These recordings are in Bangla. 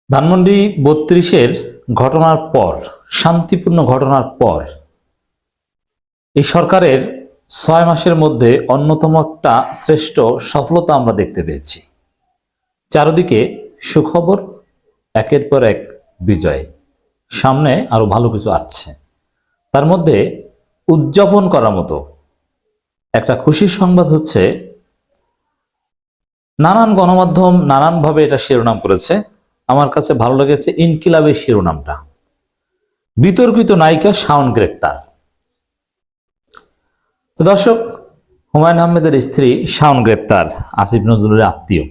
ধানমন্ডি ৩২-এর ঘটনার পর, শান্তিপূর্ণ ঘটনার পর এই সরকারের ৬ মাসের মধ্যে অন্যতম একটা শ্রেষ্ঠ সফলতা আমরা দেখতে পেয়েছি। চারদিকে সুখবর, একের পর এক বিজয়, সামনে আরো ভালো কিছু আসছে। তার মধ্যে উদযাপন করার মতো একটা খুশির সংবাদ হচ্ছে, নানান গণমাধ্যম নানানভাবে এটা শিরোনাম করেছে। আমার কাছে ভালো লেগেছে ইনকিলাবের শিরোনামটা। বিতর্কিত নায়িকা শাওন গ্রেপ্তার। তো দর্শক, হুমায়ুন আহমেদের স্ত্রী শাওন গ্রেপ্তার, আসিফ নজরুলের আত্মীয়।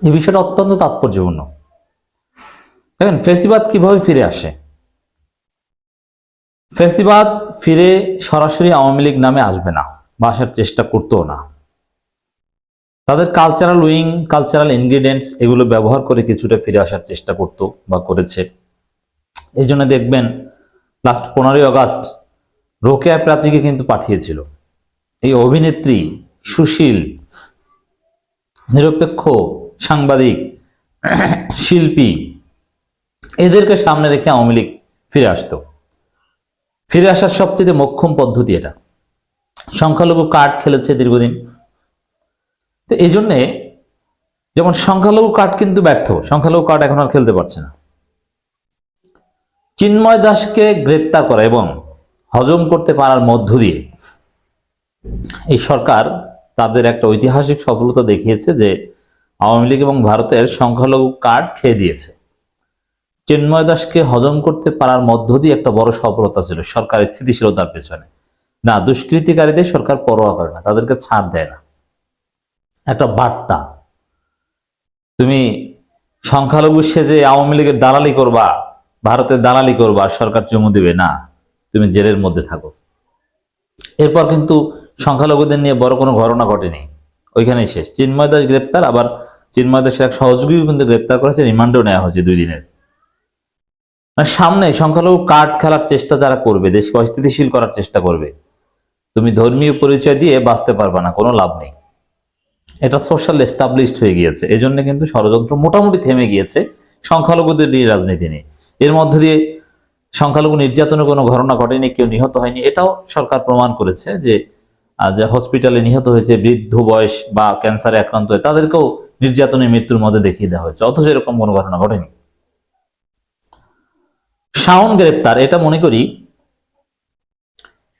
এই বিষয়টা অত্যন্ত তাৎপর্যপূর্ণ। দেখেন ফেসিবাদ কিভাবে ফিরে আসে। ফেসিবাদ ফিরে সরাসরি আওয়ামী লীগ নামে আসবে না, বা আসার চেষ্টা করতেও না। তাদের কালচারাল উইং, কালচারাল ইনগ্রিডিয়েন্টস এগুলো ব্যবহার করে কিছুটা ফিরে আসার চেষ্টা করতো বা করেছে। এই জন্য দেখবেন লাস্ট 15ই আগস্ট রোকেয়া প্রাচীকে কিন্তু পাঠিয়েছিল। এই অভিনেত্রী, সুশীল, নিরপেক্ষ সাংবাদিক, শিল্পী, এদেরকে সামনে রেখে আওয়ামী লীগ ফিরে আসতো। ফিরে আসার সবচেয়ে মোক্ষম পদ্ধতি এটা। সংখ্যালঘু কার্ড খেলেছে দীর্ঘদিন। তো এই জন্যে, যেমন সংখ্যালঘু কার্ড কিন্তু ব্যর্থ, সংখ্যালঘু কার্ড এখন আর খেলতে পারছে না। চিন্ময় দাসকে গ্রেপ্তার করা এবং হজম করতে পারার মধ্য দিয়ে এই সরকার তাদের একটা ঐতিহাসিক সফলতা দেখিয়েছে যে আওয়ামী লীগ এবং ভারতের সংখ্যালঘু কার্ড খেয়ে দিয়েছে। চিন্ময় দাসকে হজম করতে পারার মধ্য দিয়ে একটা বড় সফলতা ছিল সরকারের স্থিতিশীলতার পেছনে। না, দুষ্কৃতিকারীদের সরকার পরোয়া করে না, তাদেরকে ছাড় দেয় না। একটা বার্তা, তুমি সংখ্যালঘু সেজে আওয়ামী লীগের দালালি করবা, ভারতের দালালি করবা, সরকার চুমু দিবে না, তুমি জেলের মধ্যে থাকো। এরপর কিন্তু সংখ্যালঘুদের নিয়ে বড় কোনো ঘটনা ঘটেনি, ওইখানেই শেষ। চিন্ময় দাস গ্রেপ্তার, আবার চিন্ময় দাসের এক সহযোগীও কিন্তু গ্রেপ্তার করেছে, রিমান্ডেও নেওয়া হয়েছে 2 দিনের। মানে সামনে সংখ্যালঘু কার্ড খেলার চেষ্টা যারা করবে, দেশকে অস্থিতিশীল করার চেষ্টা করবে, তুমি ধর্মীয় পরিচয় দিয়ে বাঁচতে পারবা না, কোনো লাভ নেই। এটা সোশ্যাল এস্টাবলিশড হয়ে গিয়েছে। এই জন্য কিন্তু ষড়যন্ত্র মোটামুটি থেমে গিয়েছে সংখ্যালঘুদের নিয়ে রাজনীতি নেই। এর মধ্য দিয়ে সংখ্যালঘু নির্যাতনের কোনো ঘটনা ঘটেনি, কেউ নিহত হয়নি। এটাও সরকার প্রমাণ করেছে যে হসপিটালে নিহত হয়েছে বৃদ্ধ বয়স বা ক্যান্সারে আক্রান্ত হয়ে, তাদেরকেও নির্যাতনের মৃত্যুর মধ্যে দেখিয়ে দেওয়া হয়েছে, অথচ এরকম কোনো ঘটনা ঘটেনি। শাওন গ্রেপ্তার, এটা মনে করি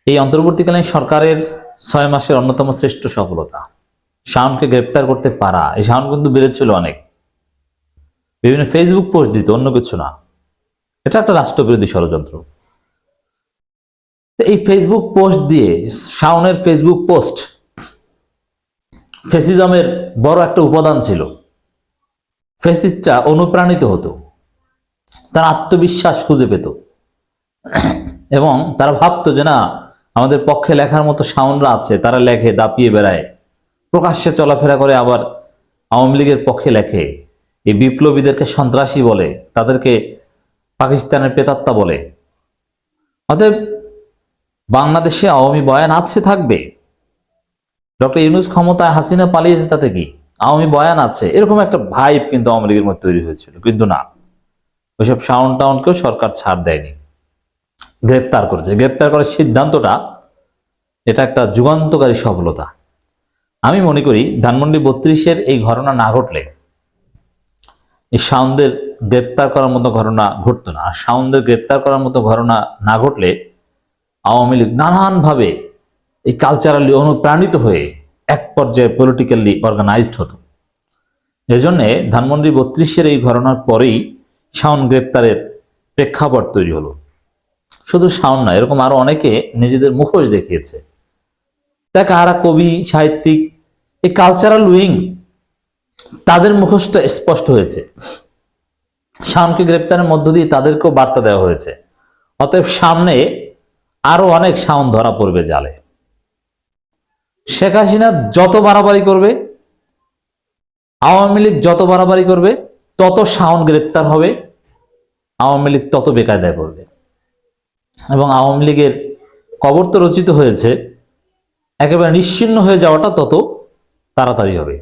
এই অন্তর্বর্তীকালীন সরকারের 6 মাসের অন্যতম শ্রেষ্ঠ সফলতা। শাওনকে গ্রেপ্তার করতে পারা। এই শাওন কিন্তু বেড়েছিল অনেক, বিভিন্ন ফেসবুক পোস্ট দিত, অন্য কিছু না। এটা একটা রাষ্ট্রবিরোধী ষড়যন্ত্র। এই ফেসবুক পোস্ট দিয়ে, শাওনের ফেসবুক পোস্ট ফেসিজমের বড় একটা উপাদান ছিল। ফেসিস্টরা অনুপ্রাণিত হতো, তারা আত্মবিশ্বাস খুঁজে পেত এবং তারা ভাবতো যে না, আমাদের পক্ষে লেখার মতো শাওনরা আছে, তারা লেখে, দাপিয়ে বেড়ায়, প্রকাশ্যে চলাফেরা করে, আবার আওয়ামী লীগের পক্ষে লেখে। এই বিপ্লবীদেরকে সন্ত্রাসী বলে, তাদেরকে পাকিস্তানের প্রেতাত্মা বলে। অতএব বাংলাদেশে আওয়ামী বয়ান আছে, থাকবে। ডক্টর ইউনূস ক্ষমতায়, হাসিনা পালিয়েছে, তাতে কি? আওয়ামী বয়ান আছে, এরকম একটা ভাইব কিন্তু আওয়ামী লীগের মধ্যে তৈরি হয়েছিল। কিন্তু না, ওইসব শাওন টাউনকেও সরকার ছাড় দেয়নি, গ্রেপ্তার করেছে। গ্রেপ্তার করার সিদ্ধান্তটা, এটা একটা যুগান্তকারী সফলতা। আমি মনে করি ধানমন্ডি 32-এর এই ঘটনা না ঘটলে, এই শাওনদের গ্রেপ্তার করার মতো ঘটনা ঘটতো না। আর শাওনদের গ্রেপ্তার করার মতো ঘটনা না ঘটলে আওয়ামী লীগ নানানভাবে এই কালচারালি অনুপ্রাণিত হয়ে এক পর্যায়ে পলিটিক্যালি অর্গানাইজড হতো। এজন্য ধানমন্ডি 32-এর এই ঘটনার পরেই শাওন গ্রেপ্তারের প্রেক্ষাপট তৈরি হলো। শুধু শাওন না, এরকম আরো অনেকে নিজেদের মুখোশ দেখিয়েছে। দেখ, কারা কবি, সাহিত্যিক, এই কালচারাল উইং, তাদের মুখোশটা স্পষ্ট হয়েছে। শাওনকে গ্রেপ্তারের মধ্য দিয়ে তাদেরকেও বার্তা দেওয়া হয়েছে। অতএব সামনে আরো অনেক শাওন ধরা পড়বে জালে। শেখ হাসিনা যত বাড়াবাড়ি করবে, আওয়ামী লীগ যত বাড়াবাড়ি করবে, তত শাওন গ্রেপ্তার হবে, আওয়ামী লীগ তত বেকায়দায় পড়বে। এবং আওয়ামী লীগের কবর তো রচিত হয়েছে, একেবারে নিশ্চিহ্ন হয়ে যাওয়াটা তত তাড়াতাড়ি হবে।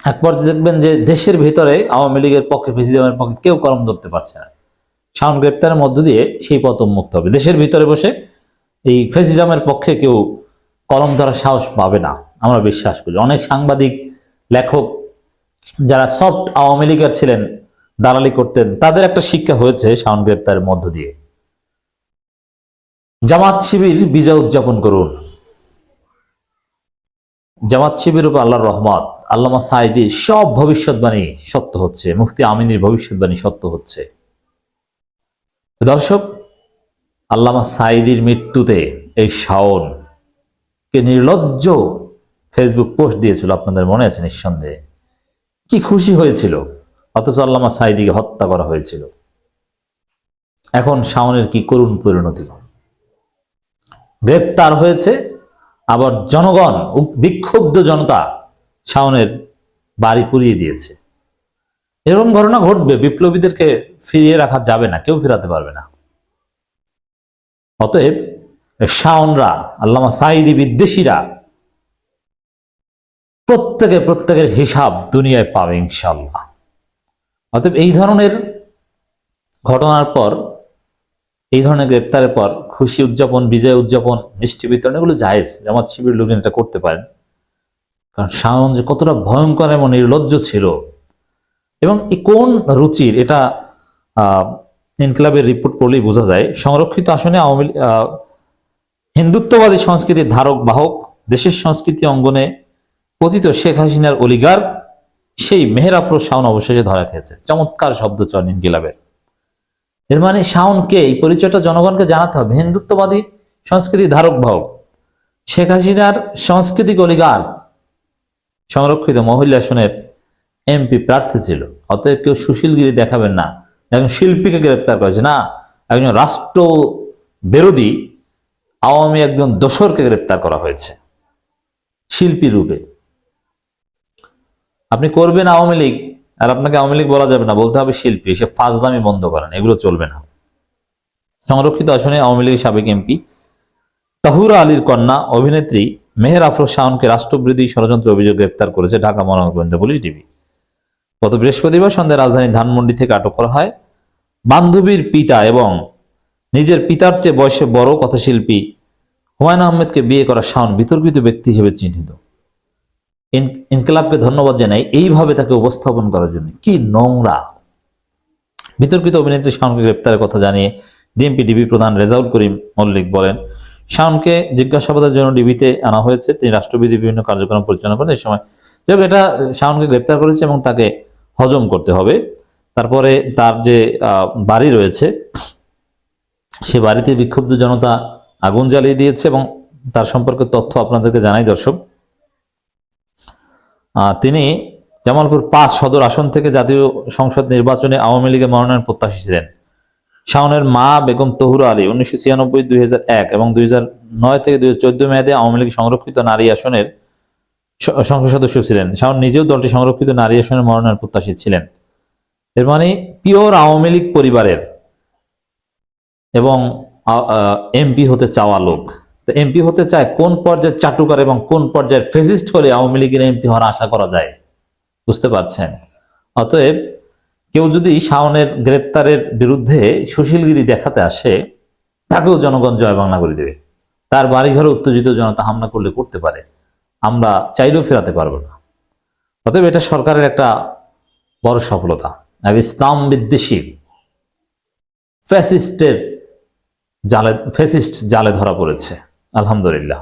এক পর্যায়ে দেখবেন যে দেশের ভিতরে আওয়ামী লীগের পক্ষে, ফ্যাসিজমের পক্ষে কেউ কলম ধরতে পারছে না। শাওন গ্রেপ্তারের মধ্য দিয়ে সেই পতন মুক্ত হবে। দেশের ভিতরে বসে এই ফ্যাসিজমের পক্ষে কেউ কলম ধরার সাহস পাবে না, আমরা বিশ্বাস করি। অনেক সাংবাদিক, লেখক যারা সফট আওয়ামী লীগের ছিলেন, দালালি করতেন, তাদের একটা শিক্ষা হয়েছে শাওন গ্রেপ্তারের মধ্য দিয়ে। জামাত শিবির বিজয় উদযাপন করুন। জামাত শিবির উপর আল্লাহর রহমত, আল্লামা সাঈদীর সব ভবিষ্যৎবাণী সত্য হচ্ছে, মুফতি আমিনীর ভবিষ্যৎবাণী সত্য হচ্ছে। দর্শক, আল্লামা সাঈদীর মৃত্যুতে এই শাওন কে নির্লজ্জ ফেসবুক পোস্ট দিয়েছিল, আপনাদের মনে আছে নিঃসন্দেহে। কি খুশি হয়েছিল, অথচ আল্লামা সাঈদীকে হত্যা করা হয়েছিল। এখন শাওনের কি করুণ পরিণতি, গ্রেপ্তার হয়েছে, আবার জনগণ, বিক্ষুব্ধ জনতা শাওনের বাড়ি পুড়িয়ে দিয়েছে। এরকম ঘটনা ঘটবে, বিপ্লবীদেরকে ফিরিয়ে রাখা যাবে না, কেউ ফিরাতে পারবে না। অতএব শাওনরা, আল্লামা সাঈদী বিদ্বেষীরা প্রত্যেকের হিসাব দুনিয়ায় পাবে ইনশাআল্লাহ। অতএব এই ধরনের ঘটনার পর, এই ধরনের গ্রেপ্তারের পর খুশি উদযাপন, বিজয় উদযাপন, মিষ্টি বিতরণ, এগুলো জায়েজ। জামাত শিবিরের লোকজন এটা করতে পারেন, কারণ শাওন যে কতটা ভয়ঙ্কর এবং নির্লজ্জ ছিল, এবং কোন রুচির, এটা ইনকিলাবের রিপোর্ট পড়লেই বোঝা যায়। সংরক্ষিত আসনে আওয়ামী হিন্দুত্ববাদী সংস্কৃতির ধারক বাহক, দেশের সংস্কৃতি অঙ্গনে পতিত শেখ হাসিনার অলিগার সেই মেহের আফরোজ শাওন অবশেষে ধরা খেয়েছে। চমৎকার শব্দচয়ন ইনকিলাবের। এর মানে শাওনকে, এই পরিচয়টা জনগণকে জানাতে হবে, হিন্দুত্ববাদী সংস্কৃতির ধারক বাহক, শেখ হাসিনার সাংস্কৃতিক অলিগার, সংরক্ষিত মহিলা আসনের এমপি প্রার্থী ছিল। অতএব কেউ সুশীলগিরি দেখাবেন না, একজন শিল্পীকে গ্রেপ্তার করেছে না, একজন রাষ্ট্র বিরোধী আওয়ামী একজন দোসরকে গ্রেপ্তার করা হয়েছে শিল্পী রূপে। আপনি করবেন আওয়ামী লীগ, আর আপনাকে আওয়ামী লীগ বলা যাবে না, বলতে হবে শিল্পী। সে ফাজলামি বন্ধ করেন, এগুলো চলবে না। সংরক্ষিত আসনে আওয়ামী লীগের সাবেক এমপি তাহুরা আলীর কন্যা অভিনেত্রী মেহের আফরোজ শাওনকে রাষ্ট্রবিরোধী ষড়যন্ত্র অভিযোগ গ্রেপ্তার করেছে ঢাকা মহানগর গোয়েন্দা পুলিশ ডিবি। গত বৃহস্পতিবার সন্ধ্যায় রাজধানীর ধানমন্ডি থেকে আটক করা হয় বান্ধবীর পিতা এবং নিজের পিতার চেয়ে বয়সে বড় কথাশিল্পী হুমায়ুন আহমেদকে বিয়ে করা শাওন বিতর্কিত ব্যক্তি হিসেবে চিহ্নিত। ইনকিলাবকে ধন্যবাদ জানাই এইভাবে তাকে উপস্থাপন করার জন্য। কি নোংরা! বিতর্কিত অভিনেত্রী শাওনকে গ্রেপ্তারের কথা জানিয়ে ডিএমপি ডিবি প্রধান রেজাউল করিম মল্লিক বলেন, শাওনকে জিজ্ঞাসাবাদের জন্য ডিবিতে আনা হয়েছে। তিনি রাষ্ট্রবিধি বিভিন্ন কার্যক্রম পরিচালনা করেন। এই সময় যাই হোক, এটা শাওনকে গ্রেপ্তার করেছে এবং তাকে হজম করতে হবে। তারপরে তার যে বাড়ি রয়েছে, সে বাড়িতে বিক্ষুব্ধ জনতা আগুন জ্বালিয়ে দিয়েছে এবং তার সম্পর্কে তথ্য আপনাদেরকে জানাই দর্শক। তিনি জামালপুর 5 সদর আসন থেকে জাতীয় সংসদ নির্বাচনে আওয়ামী লীগের মনোনয়ন প্রত্যাশী ছিলেন। শাওনের মা বেগম তহুরা আলী 1996, 2001 এবং 2009 থেকে 2014 মেয়াদে আওয়ামী লীগ সংরক্ষিত নারী আসনের সংসদ সদস্য ছিলেন। শাওন নিজেও দলটি সংরক্ষিত নারী আসনের মনোনয়ন প্রত্যাশী ছিলেন। এর মানে পিওর আওয়ামী লীগ পরিবারের এবং এমপি হতে চাওয়া লোক। তো এমপি হতে চায় কোন পর্যায়ের চাটুকার এবং কোন পর্যায়ের ফেসিস্ট হলে আওয়ামী লীগের এমপি হওয়ার আশা করা যায়, বুঝতে পারছেন? অতএব কেউ যদি শাওনের গ্রেপ্তারের বিরুদ্ধে সুশীলগিরি দেখাতে আসে, তাকেও জনগণ জয় বাংলা করে দেবে। তার বাড়িঘরে উত্তেজিত জনতা হামলা করলে করতে পারে, আমরা চাইলেও ফেরাতে পারবো না। অতএব এটা সরকারের একটা বড় সফলতা। এক ইসলাম বিদ্বেষী ফ্যাসিস্ট জালে ধরা পড়েছে, আলহামদুলিল্লাহ।